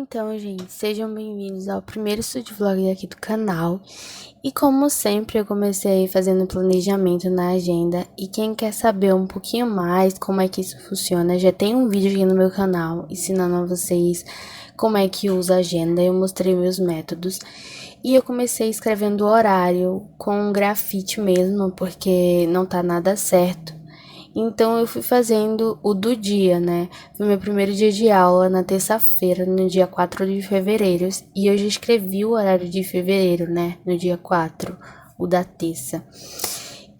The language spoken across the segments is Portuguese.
Então, gente, sejam bem-vindos ao primeiro estúdio vlog aqui do canal. E como sempre, eu comecei fazendo planejamento na agenda. E quem quer saber um pouquinho mais como é que isso funciona, já tem um vídeo aqui no meu canal ensinando a vocês como é que usa a agenda. Eu mostrei meus métodos. E eu comecei escrevendo o horário com um grafite mesmo, porque não tá nada certo. Então, eu fui fazendo o do dia, né? Foi meu primeiro dia de aula na terça-feira, no dia 4 de fevereiro. E eu já escrevi o horário de fevereiro, né? No dia 4, o da terça.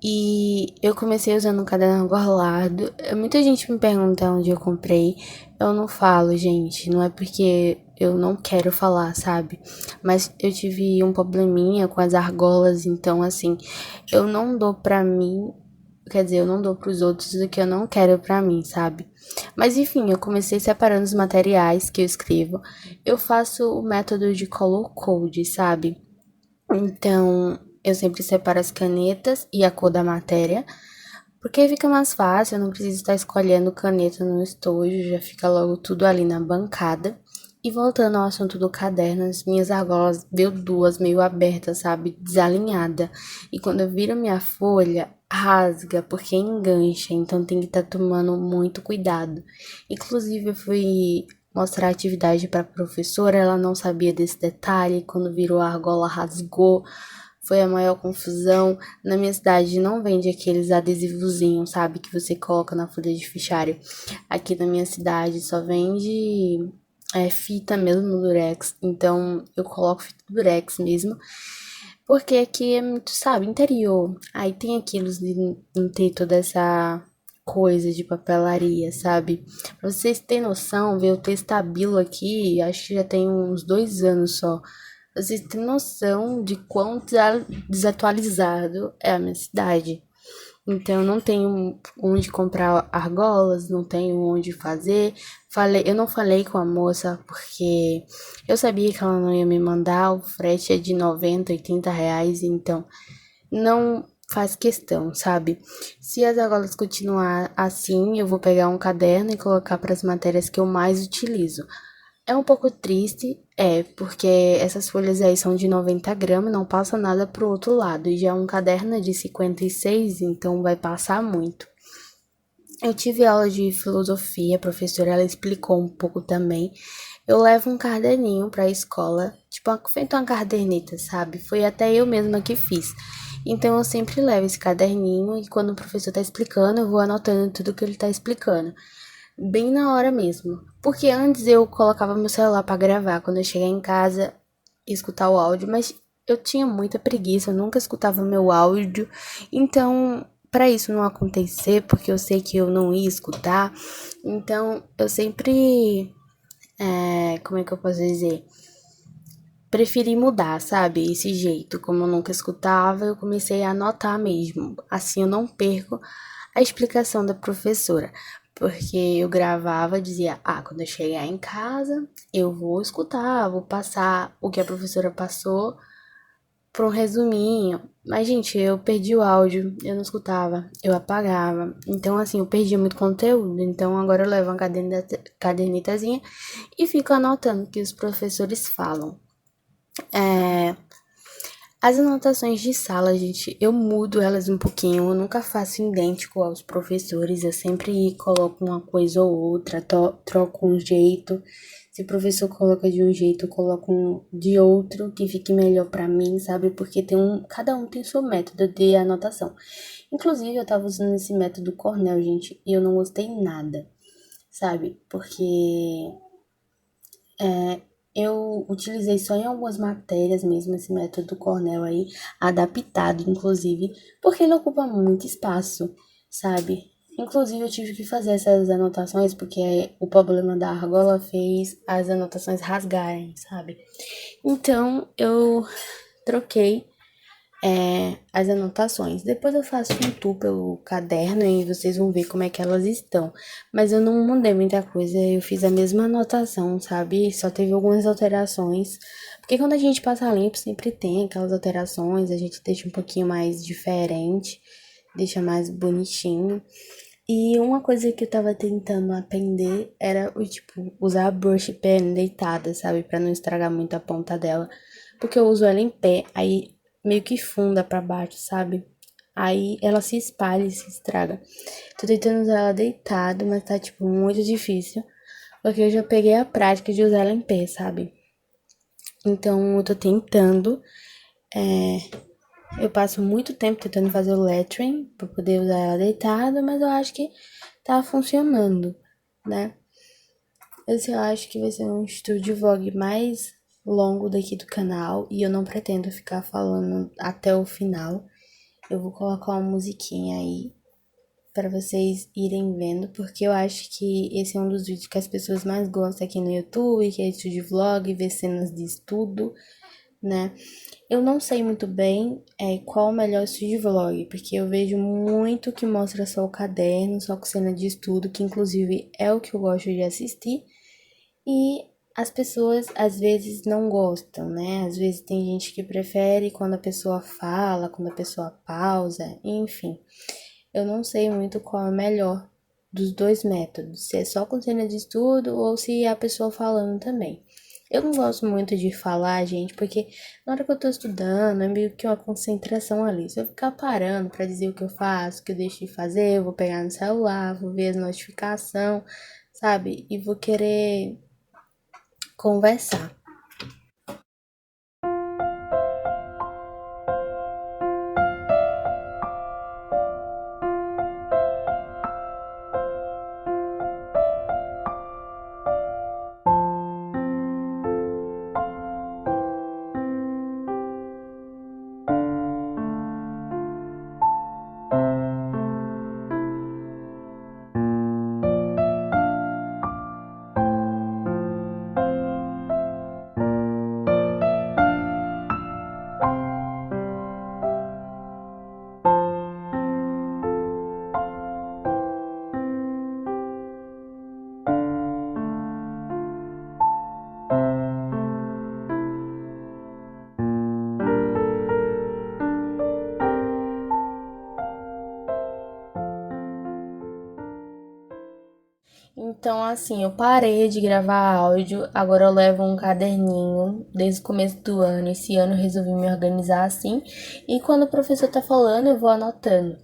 E eu comecei usando um caderno borlado. Muita gente me pergunta onde eu comprei. Eu não falo, gente. Não é porque eu não quero falar, sabe? Mas eu tive um probleminha com as argolas. Então, assim, eu não dou pra mim. Quer dizer, eu não dou pros outros o que eu não quero pra mim, sabe? Mas enfim, eu comecei separando os materiais que eu escrevo. Eu faço o método de color code, sabe? Então, eu sempre separo as canetas e a cor da matéria. Porque fica mais fácil, eu não preciso estar escolhendo caneta no estojo, já fica logo tudo ali na bancada. E voltando ao assunto do caderno, as minhas argolas deu duas meio abertas, sabe? Desalinhada. E quando eu viro minha folha, rasga, porque engancha, então tem que estar tomando muito cuidado. Inclusive, eu fui mostrar a atividade para a professora, ela não sabia desse detalhe, quando virou a argola rasgou. Foi a maior confusão. Na minha cidade não vende aqueles adesivozinhos, sabe? Que você coloca na folha de fichário. Aqui na minha cidade só vende fita mesmo, durex. Então eu coloco fita durex mesmo. Porque aqui é muito, sabe, interior. Aí tem aquilo de não ter toda essa coisa de papelaria, sabe? Pra vocês terem noção, ver o Testabilo aqui, acho que já tem uns 2 anos só. Vocês têm noção de quão desatualizado é a minha cidade. Então, eu não tenho onde comprar argolas, não tenho onde fazer. Eu não falei com a moça porque eu sabia que ela não ia me mandar. O frete é de 90, 80 reais, então não faz questão, sabe? Se as argolas continuar assim, eu vou pegar um caderno e colocar para as matérias que eu mais utilizo. É um pouco triste, porque essas folhas aí são de 90 gramas, não passa nada pro outro lado. E já um caderno é de 56, então vai passar muito. Eu tive aula de filosofia, a professora ela explicou um pouco também. Eu levo um caderninho pra escola, tipo, feito uma caderneta, sabe? Foi até eu mesma que fiz. Então eu sempre levo esse caderninho e quando o professor tá explicando, eu vou anotando tudo que ele tá explicando bem na hora mesmo. Porque antes eu colocava meu celular pra gravar quando eu chegar em casa e escutar o áudio, mas eu tinha muita preguiça, eu nunca escutava meu áudio. Então, para isso não acontecer, porque eu sei que eu não ia escutar, então eu sempre, como é que eu posso dizer? Preferi mudar, sabe? Esse jeito. Como eu nunca escutava, eu comecei a anotar mesmo. Assim eu não perco a explicação da professora. Porque eu gravava, dizia, quando eu chegar em casa, eu vou escutar, vou passar o que a professora passou por um resuminho. Mas, gente, eu perdi o áudio, eu não escutava, eu apagava. Então, assim, eu perdi muito conteúdo. Então, agora eu levo uma cadernetazinha e fico anotando o que os professores falam. As anotações de sala, gente, eu mudo elas um pouquinho. Eu nunca faço idêntico aos professores. Eu sempre coloco uma coisa ou outra, troco um jeito. Se o professor coloca de um jeito, eu coloco de outro que fique melhor pra mim, sabe? Porque cada um tem seu método de anotação. Inclusive, eu tava usando esse método Cornell, gente, e eu não gostei nada, sabe? Porque eu utilizei só em algumas matérias mesmo esse método Cornell aí, adaptado, inclusive, porque ele ocupa muito espaço, sabe? Inclusive, eu tive que fazer essas anotações porque o problema da argola fez as anotações rasgarem, sabe? Então, eu troquei as anotações. Depois eu faço um tour pelo caderno e vocês vão ver como é que elas estão. Mas eu não mudei muita coisa, eu fiz a mesma anotação, sabe? Só teve algumas alterações. Porque quando a gente passa limpo, sempre tem aquelas alterações, a gente deixa um pouquinho mais diferente, deixa mais bonitinho. E uma coisa que eu tava tentando aprender era o tipo, usar a brush pen deitada, sabe? Pra não estragar muito a ponta dela. Porque eu uso ela em pé, aí meio que funda pra baixo, sabe? Aí ela se espalha e se estraga. Tô tentando usar ela deitado, mas tá, tipo, muito difícil. Porque eu já peguei a prática de usar ela em pé, sabe? Então eu tô tentando. É, eu passo muito tempo tentando fazer o lettering pra poder usar ela deitada, mas eu acho que tá funcionando, né? Esse eu acho que vai ser um estúdio vlog mais longo daqui do canal e eu não pretendo ficar falando até o final. Eu vou colocar uma musiquinha aí para vocês irem vendo, porque eu acho que esse é um dos vídeos que as pessoas mais gostam aqui no YouTube, que é estúdio vlog, ver cenas de estudo, né? Eu não sei muito bem qual o melhor estúdio vlog, porque eu vejo muito que mostra só o caderno, só com cena de estudo, que inclusive é o que eu gosto de assistir. E as pessoas às vezes não gostam, né? Às vezes tem gente que prefere quando a pessoa fala, quando a pessoa pausa, enfim. Eu não sei muito qual é o melhor dos dois métodos, se é só com cena de estudo ou se é a pessoa falando também. Eu não gosto muito de falar, gente, porque na hora que eu tô estudando é meio que uma concentração ali. Se eu ficar parando pra dizer o que eu faço, o que eu deixo de fazer, eu vou pegar no celular, vou ver as notificações, sabe? E vou querer conversar. Então, assim, eu parei de gravar áudio, agora eu levo um caderninho desde o começo do ano. Esse ano eu resolvi me organizar assim, e quando o professor tá falando, eu vou anotando.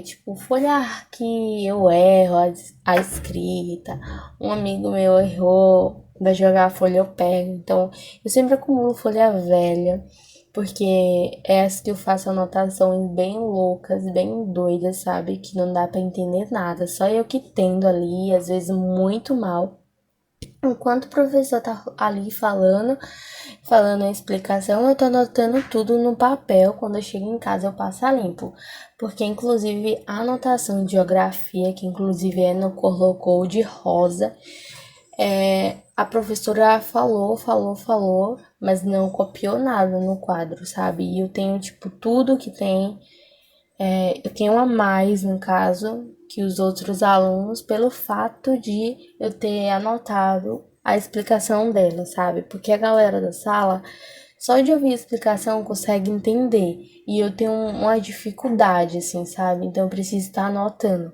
Tipo, folhar que eu erro a escrita, um amigo meu errou, vai jogar a folha, eu pego. Então, eu sempre acumulo folha velha, porque é essa que eu faço anotações bem loucas, bem doidas, sabe? Que não dá pra entender nada. Só eu que tendo ali, às vezes muito mal. Enquanto o professor tá ali falando a explicação, eu tô anotando tudo no papel. Quando eu chego em casa, eu passo a limpo. Porque, inclusive, a anotação de geografia, que inclusive é no colocou de rosa, a professora falou, mas não copiou nada no quadro, sabe? E eu tenho, tipo, tudo que tem. Eu tenho a mais, no caso, que os outros alunos, pelo fato de eu ter anotado a explicação dela, sabe? Porque a galera da sala, só de ouvir a explicação, consegue entender. E eu tenho uma dificuldade, assim, sabe? Então eu preciso estar anotando.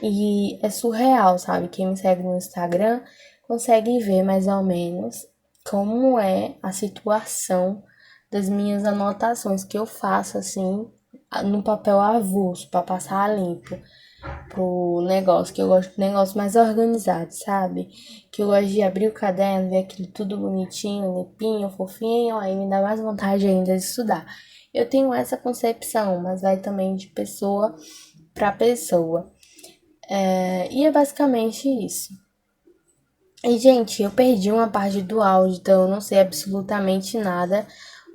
E é surreal, sabe? Quem me segue no Instagram consegue ver mais ou menos como é a situação das minhas anotações que eu faço assim no papel avulso para passar a limpo pro negócio, que eu gosto de negócio mais organizado, sabe? Que eu gosto de abrir o caderno, ver aquilo tudo bonitinho, limpinho, fofinho, aí me dá mais vontade ainda de estudar. Eu tenho essa concepção, mas vai também de pessoa para pessoa. E é basicamente isso. E, gente, eu perdi uma parte do áudio, então eu não sei absolutamente nada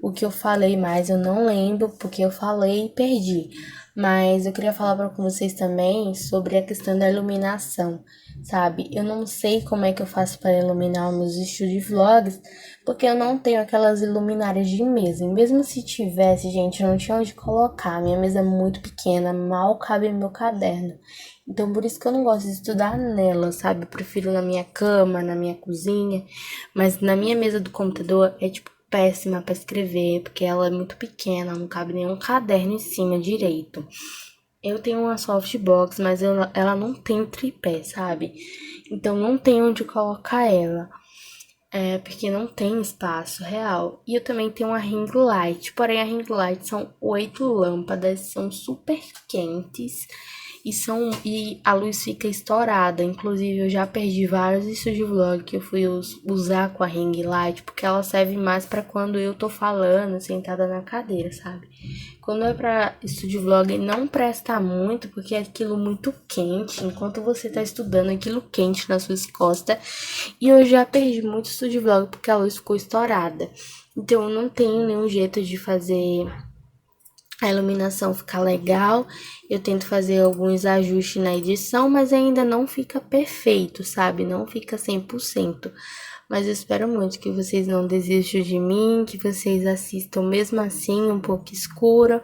o que eu falei mais. Eu não lembro porque eu falei e perdi. Mas eu queria falar com vocês também sobre a questão da iluminação, sabe? Eu não sei como é que eu faço para iluminar os meus estúdios vlogs, porque eu não tenho aquelas iluminárias de mesa. E mesmo se tivesse, gente, eu não tinha onde colocar. Minha mesa é muito pequena, mal cabe no meu caderno. Então, por isso que eu não gosto de estudar nela, sabe? Eu prefiro na minha cama, na minha cozinha. Mas na minha mesa do computador é, tipo, péssima pra escrever, porque ela é muito pequena, não cabe nenhum caderno em cima direito. Eu tenho uma softbox, mas ela não tem tripé, sabe? Então não tem onde colocar ela. É, porque não tem espaço real. E eu também tenho uma ring light. Porém, a ring light são 8 lâmpadas, são super quentes. E a luz fica estourada. Inclusive, eu já perdi vários estúdio vlog que eu fui usar com a ring light, porque ela serve mais pra quando eu tô falando, sentada na cadeira, sabe? Quando é pra estúdio vlog, não presta muito, porque é aquilo muito quente. Enquanto você tá estudando, aquilo quente nas suas costas. E eu já perdi muito estúdio vlog porque a luz ficou estourada. Então, eu não tenho nenhum jeito de fazer a iluminação ficar legal. Eu tento fazer alguns ajustes na edição, mas ainda não fica perfeito, sabe? Não fica 100%. Mas eu espero muito que vocês não desistam de mim, que vocês assistam mesmo assim, um pouco escuro.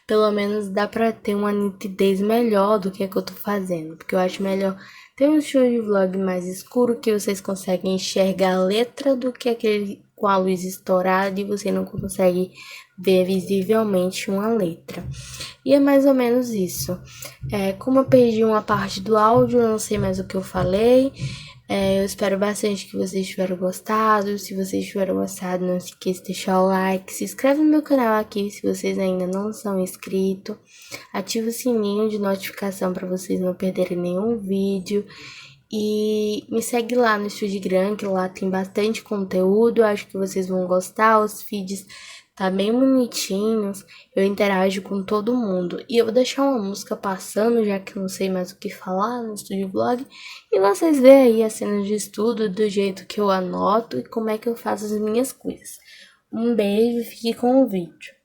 Pelo menos dá pra ter uma nitidez melhor do que eu tô fazendo. Porque eu acho melhor ter um show de vlog mais escuro, que vocês conseguem enxergar a letra, do que aquele com a luz estourada e você não consegue ver visivelmente uma letra. E é mais ou menos isso. Como eu perdi uma parte do áudio, eu não sei mais o que eu falei. Eu espero bastante que vocês tiveram gostado. Se vocês tiveram gostado, não se esqueça de deixar o like. Se inscreve no meu canal aqui se vocês ainda não são inscritos. Ativa o sininho de notificação para vocês não perderem nenhum vídeo. E me segue lá no Instagram, que lá tem bastante conteúdo. Acho que vocês vão gostar. Os feeds tá bem bonitinhos. Eu interajo com todo mundo. E eu vou deixar uma música passando, já que eu não sei mais o que falar no Estúdio Vlog. E vocês veem aí as cenas de estudo, do jeito que eu anoto e como é que eu faço as minhas coisas. Um beijo e fique com o vídeo.